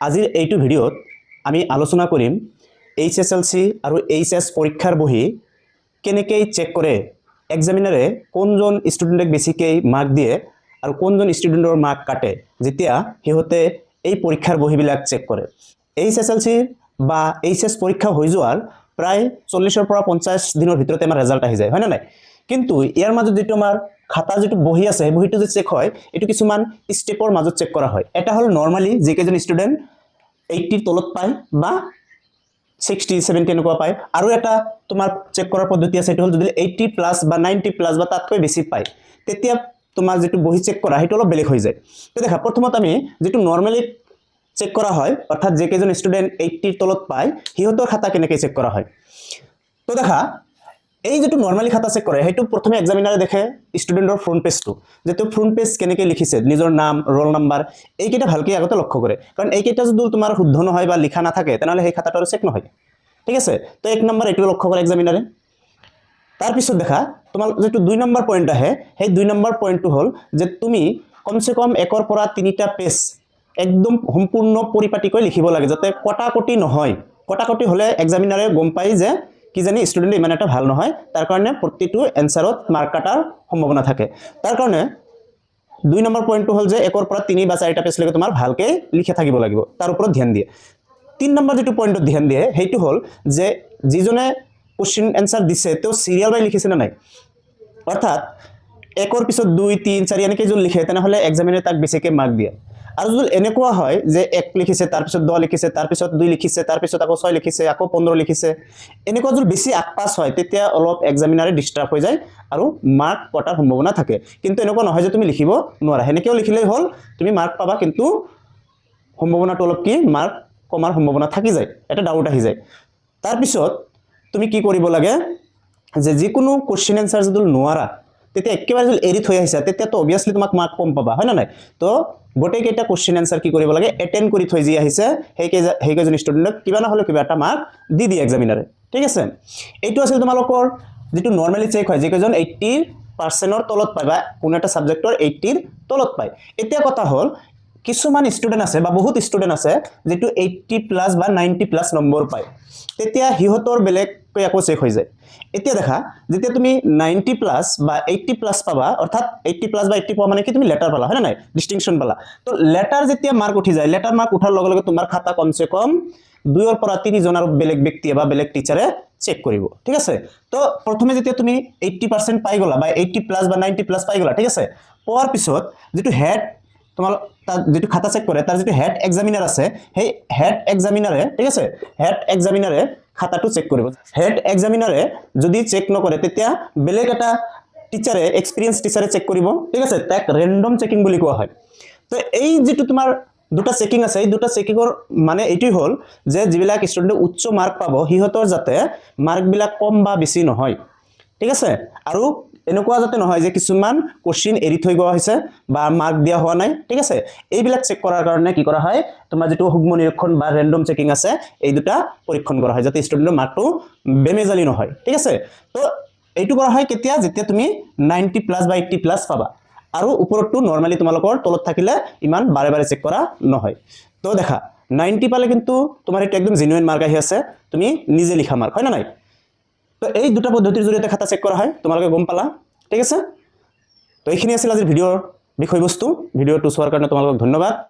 আজিৰ এইটো ভিডিঅ'ত আমি আলোচনা কৰিম HSLC আৰু HS পৰীক্ষাৰ বহি কেনেকৈ চেক কৰে এক্সামিনাৰে কোনজন ষ্টুডেণ্টক বেছিকৈ মাৰ্ক দিয়ে আৰু কোনজন ষ্টুডেণ্টৰ মাৰ্ক কাটে যেতিয়া হিহতে এই পৰীক্ষাৰ বহিবিলাক চেক কৰে HSLC বা HS পৰীক্ষা হৈ যোৱাৰ প্ৰায় 40 পৰা 50 দিনৰ ভিতৰতে আমাৰ ৰিজাল্ট আহি যায় হয় না নাই কিন্তু ইয়াৰ মাজত যেটো আমাৰ খাতা যেটো বহি আছে বহিটো যে চেক হয় এটো কিছুমান স্টেপৰ মাজত চেক কৰা হয় এটা হল নৰমালি যে কেজন স্টুডেন্ট 80 তলত পায় বা 60 70 এনেকুৱা পায় আৰু এটা তোমাৰ চেক কৰাৰ পদ্ধতি আছে এটো হল যদি 80 প্লাস বা 90 প্লাস বা তাতকৈ বেছি পায় তেতিয়া তোমাৰ যেটো বহি চেক কৰা হেটো অলপ বেলেগ হৈ যায় তো দেখা প্ৰথমত আমি যেটো নৰমালি চেক কৰা হয় অৰ্থাৎ যে কেজন স্টুডেন্ট 80 তলত পায় হিহতৰ খাতা কেনেকৈ চেক কৰা হয় তো দেখা এই যেটো নৰমালি খাতা চেক কৰে হেতু প্ৰথমে এক্সামিনাৰে দেখে ষ্টুডেন্টৰ ফ্ৰন্ট পেজটো যেটো ফ্ৰন্ট পেজ কেনেকৈ লিখিছে নিজৰ নাম ৰোল নাম্বাৰ এইকেইটা ভালকৈ আগতে লক্ষ্য কৰে কাৰণ এইকেইটা যদি তোমাৰ শুদ্ধ নহয় বা লিখা নাথাকে তেনহলে সেই খাতাটো চেক নহয় ঠিক আছে তো এক নম্বৰ এটো লক্ষ্য কৰে এক্সামিনাৰে তাৰ পিছত দেখা তোমাৰ যেটো 2 নম্বৰ পইণ্ট আহে সেই 2 নম্বৰ পইণ্টটো হল যে তুমি কমসে কম একৰ পৰা 3টা পেজ একদম সম্পূৰ্ণ পৰিপাটিকৈ লিখিব লাগে যাতে কটাকটি নহয় কটাকটি হলে এক্সামিনাৰে গম পায় যে কি জানি স্টুডেন্ট ইমান এটা ভাল নহয় তাৰ কাৰণে প্ৰতিটো এনসাৰত মাৰ্ক কাটাৰ সম্ভাৱনা থাকে তাৰ কাৰণে 2 নম্বৰ পইণ্টটো হল যে একৰ পৰা 3 বা 4টা পেজ লৈকে তোমাৰ ভালকৈ লিখা থাকিব লাগিব তাৰ ওপৰত ধ্যান দিয়ে 3 নম্বৰ যেটো পইণ্টত ধ্যান দিয়ে হেতু হল যে যিজনে কোশ্চেন আনসাৰ দিছে তো সিৰিয়াল বাই লিখিছে না নাই অৰ্থাৎ একৰ পিছত 2 3 4 এনেকৈ যদি লিখে তেনহলে এক্সামিনাৰে তাক বেছিকৈ মাৰ্ক দিয়ে আৰু যদি এনেকুৱা হয় যে 1 লিখিছে তাৰ পিছত 2 লিখিছে তাৰ পিছত 2 লিখিছে তাৰ পিছত আকৌ 6 লিখিছে আকৌ 15 লিখিছে এনেকুৱা যদি বেছি আকপাস হয় তেতিয়া অলপ এক্সামিনাৰে ডিস্টাৰ্ব হৈ যায় আৰু মাৰ্ক কটাৰ সম্ভাৱনা থাকে কিন্তু এনেকুৱা নহয় যে তুমি লিখিব নোৱাৰা হেনেকেও লিখিলেই হল তুমি মাৰ্ক পাবা কিন্তু সম্ভাৱনাটো অলপ কি মাৰ্ক কমাৰ সম্ভাৱনা থাকি যায় এটা ডাউট আহি যায় তাৰ পিছত তুমি কি কৰিব লাগে যে যিকোনো কোশ্চেন আনসাৰ যদি নোৱাৰা তেতিয়া একেবাৰে যদি এৰি থৈ আহিছা তেতিয়া তো অবিয়াসলি তোমাক মাৰ্ক কম পাবা হয় না নাই তো গোটেই কেইটা কোশ্চেন আনসাৰ কি কৰিব লাগে এটেন্ড কৰি থৈ যি আহিছে হেইকেজন ষ্টুডেন্টক কিবা না হলে কিবা এটা মাৰ্ক দি দিয়ে এক্সামিনাৰে ঠিক আছে এইটো আছিল তোমালোকৰ যেটো নরমালি চেক হয় যে কেজন 80% তলত পায় বা কোন এটা সাবজেক্টৰ 80 তলত পায় এতিয়া কথা হল কিছুমান ষ্টুডেন্ট আছে বা বহুত ষ্টুডেন্ট আছে যেটো 80 প্লাস বা 90 প্লাস নম্বৰ পায় তেতিয়া হিহতৰ বেলেগ কৈ আকৌ চেক হৈ যায় এতিয়া দেখা যেতিয়া তুমি 90 প্লাস বা 80 প্লাস পাবা অৰ্থাৎ 80 প্লাস বা 80 পাবা মানে কি তুমি লেটাৰ পালা হয় না নাই ডিস্টিংশন পালা তো লেটাৰ যেতিয়া মাৰ্ক উঠি যায় লেটাৰ মাৰ্ক উঠাৰ লগে লগে তোমাৰ খাতা কমসে কম 2 পৰা 3 জনৰ বেলেগ ব্যক্তি বা বেলেগ টিচাৰে চেক কৰিব ঠিক আছে তো প্ৰথমে যেতিয়া তুমি 80% পাই গলা বা 80 প্লাস বা 90 প্লাস পাই গলা ঠিক আছে পোৱাৰ পিছত যেটো হেড তোমাৰ যেটো খাতা চেক কৰে তাৰ যেটো হেড এক্সামিনাৰ আছে সেই হেড এক্সামিনাৰে ঠিক আছে হেড এক্সামিনাৰে খাতাটো চেক কৰিব হেড এক্সামিনাৰে যদি চেক নকৰে তেতিয়া বেলেগ এটা টিচাৰে এক্সপেৰিয়েন্স টিচাৰে চেক কৰিব ঠিক আছে তাক ৰেন্ডম চেকিং বুলি কোৱা হয় তো এই যেটো তোমাৰ দুটা চেকিং আছে এই দুটা চেকিংৰ মানে এইটোই হল যে যিবিলাক ষ্টুডেন্টে উচ্চ মাৰ্ক পাব হিহতৰ যাতে মাৰ্ক বিলাক কম বা বেছি নহয় ঠিক আছে আৰু এনেকুৱা যাতে নহয় যে কিছুমান কোশ্চেন এৰি থৈ গোৱা হৈছে বা মাৰ্ক দিয়া হোৱা নাই ঠিক আছে এইবিলাক চেক কৰাৰ কাৰণে কি কৰা হয় তোমাৰ যেটো হুগ্ম নিৰীক্ষণ বা ৰেন্ডম চেকিং আছে এই দুটা পৰীক্ষণ কৰা হয় যাতে ষ্টুডেন্টৰ মাৰ্কটো বেমেজালি নহয় ঠিক আছে তো এইটো কৰা হয় কেতিয়া যেতিয়া তুমি 90 প্লাস বা 80 প্লাস পাবা আৰু ওপৰটো নৰমালি তোমালোকৰ তলত থাকিলে ইমান বাৰে বাৰে চেক কৰা নহয় তো দেখা 90 পালে কিন্তু তোমাৰ এটা একদম জেনুইন মাৰ্ক আহি আছে তুমি নিজে লিখা মাৰ্ক হয় না নাই তো এই দুটা পদ্ধতিৰ জৰিয়তে খাতা চেক কৰা হয় তোমালোকে গম পালা ঠিক আছে তো এইখিনি আছিল আজিৰ ভিডিঅ'ৰ বিষয়বস্তু ভিডিঅ'টো চোৱাৰ কাৰণে তোমালোকক ধন্যবাদ